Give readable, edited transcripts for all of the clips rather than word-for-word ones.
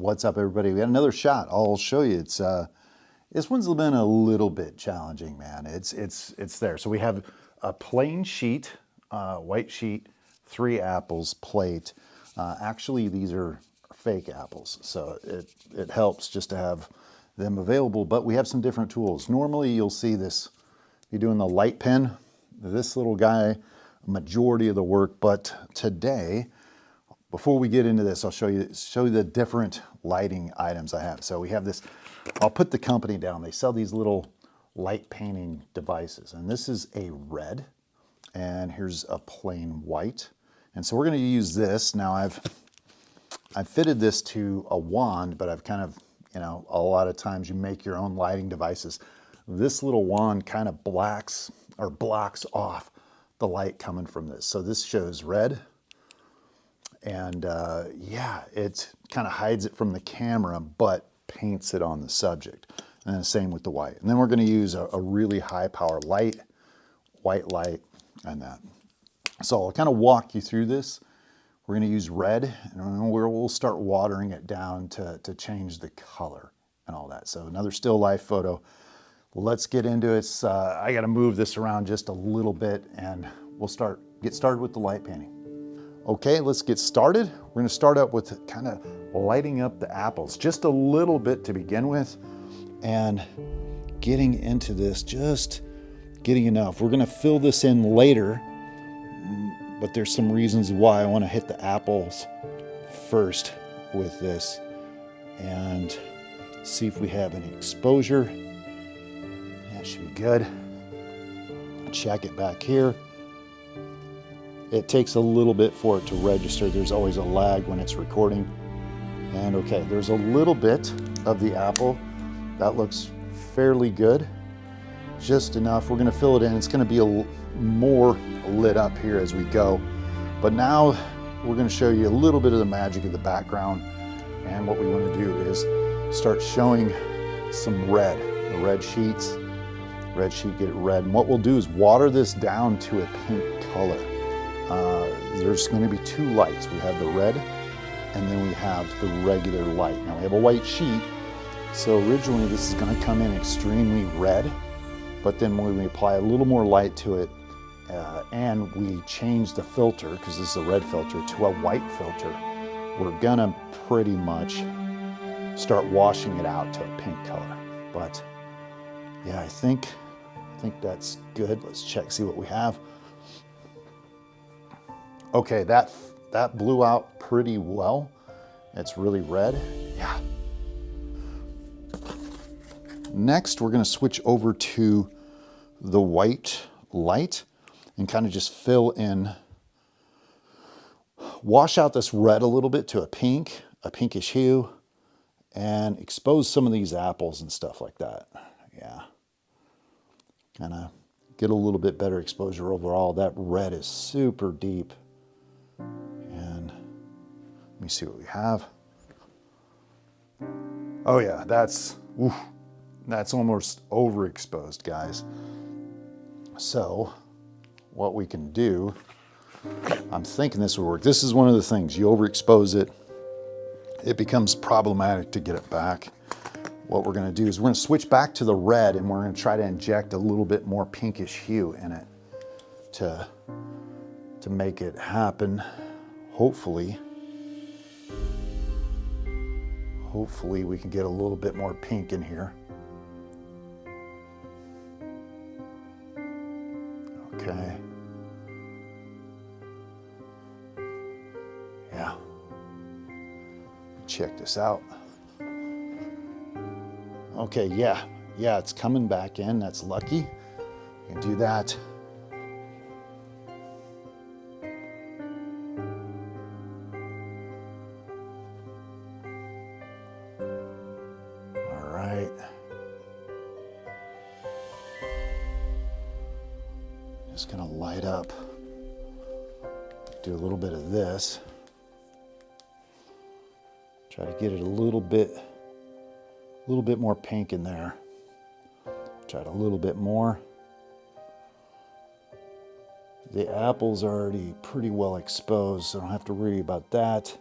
What's up, everybody? We got another shot. I'll show you. It's this one's been a little bit challenging, man. It's there. So we have a plain sheet, white sheet, 3 apples, plate. Actually, these are fake apples, so it helps just to have them available. But we have some different tools. Normally, you'll see this. You're doing the light pen. This little guy, majority of the work. But today, before we get into this, I'll show you the different lighting items I have. So we have this, I'll put the company down. They sell these little light painting devices. And this is a red, and here's a plain white. And so we're gonna use this. Now I've fitted this to a wand, but I've kind of, a lot of times you make your own lighting devices. This little wand kind of blocks off the light coming from this. So this shows red. And yeah, it kind of hides it from the camera, but paints it on the subject. And the same with the white. And then we're going to use a really high power light, white light, and that. So I'll kind of walk you through this. We're going to use red, and we'll start watering it down to change the color and all that. So another still life photo. Let's get into it. I got to move this around just a little bit, and we'll get started with the light painting. Okay, let's get started. We're going to start out with kind of lighting up the apples just a little bit to begin with, and getting into this, just getting enough. We're going to fill this in later, but there's some reasons why I want to hit the apples first with this and see if we have any exposure. That should be good. Check it back here. It takes a little bit for it to register. There's always a lag when it's recording. And okay, there's a little bit of the apple. That looks fairly good. Just enough. We're going to fill it in. It's going to be more lit up here as we go. But now we're going to show you a little bit of the magic of the background. And what we want to do is start showing some red. The red sheets. Red sheet, get it red. And what we'll do is water this down to a pink color. There's going to be 2 lights. We have the red, and then we have the regular light. Now we have a white sheet, so originally this is going to come in extremely red, but then when we apply a little more light to it, and we change the filter, because this is a red filter, to a white filter, we're going to pretty much start washing it out to a pink color. But yeah, I think that's good. Let's check, see what we have. Okay, that blew out pretty well. It's really red. Yeah. Next, we're going to switch over to the white light and kind of just fill in, wash out this red a little bit to a pinkish hue, and expose some of these apples and stuff like that. Yeah. Kind of get a little bit better exposure overall. That red is super deep. And let me see what we have. Oh yeah, that's almost overexposed, guys. So what we can do, I'm thinking this would work. This is one of the things, you overexpose it, it becomes problematic to get it back. What we're going to do is we're going to switch back to the red, and we're going to try to inject a little bit more pinkish hue in it to make it happen. Hopefully we can get a little bit more pink in here. Okay. Yeah. Check this out. Okay, yeah, it's coming back in. That's lucky. You can do that. All right. Just gonna light up. Do a little bit of this. Try to get it a little bit more pink in there. Try it a little bit more. The apple's already pretty well exposed, so I don't have to worry about that.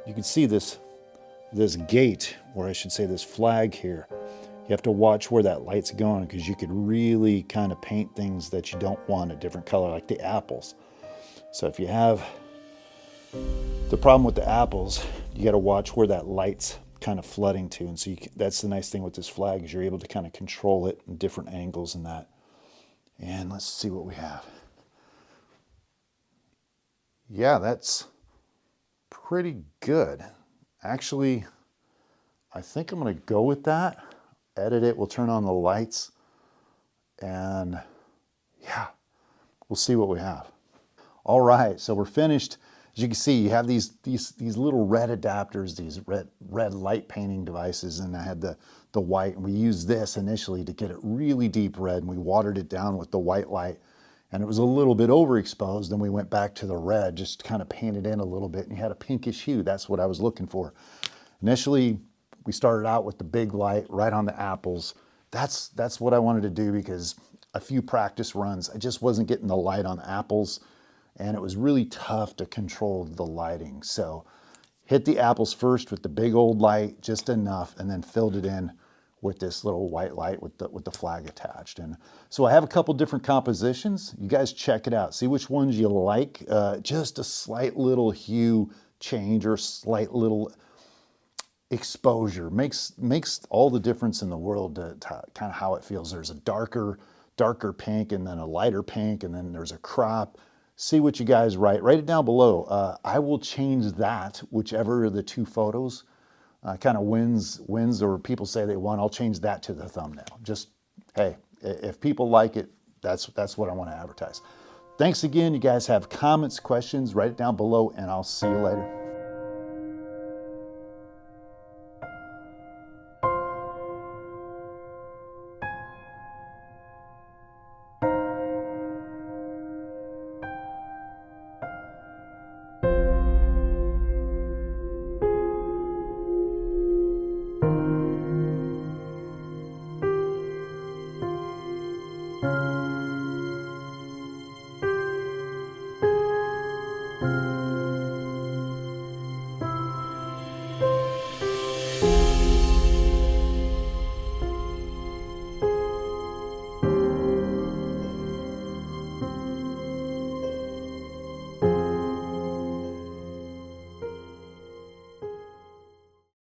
You can see this this gate, or I should say this flag here, you have to watch where that light's going because you could really kind of paint things that you don't want a different color, like the apples. So if you have the problem with the apples, you got to watch where that light's kind of flooding to. And so that's the nice thing with this flag is you're able to kind of control it in different angles and that. And let's see what we have. Yeah, that's pretty good. Actually, I think I'm going to go with that. Edit it, we'll turn on the lights, and yeah, we'll see what we have. All right, so we're finished. As you can see, you have these little red adapters, these red light painting devices, and I had the white, and we used this initially to get it really deep red, and we watered it down with the white light, and it was a little bit overexposed, and we went back to the red, just kind of painted in a little bit, and you had a pinkish hue. That's what I was looking for. Initially, we started out with the big light right on the apples. That's what I wanted to do because a few practice runs, I just wasn't getting the light on the apples, and it was really tough to control the lighting. So hit the apples first with the big old light, just enough, and then filled it in with this little white light with the flag attached. And so I have a couple different compositions. You guys check it out. See which ones you like. Just a slight little hue change or slight little exposure makes all the difference in the world to kind of how it feels. There's a darker pink and then a lighter pink and then there's a crop. See what you guys write it down below. I will change that, whichever of the two photos kind of wins or people say they won. I'll change that to the thumbnail. Just, hey, if people like it, that's what I want to advertise. Thanks again. You guys have comments, questions, write it down below, and I'll see you later.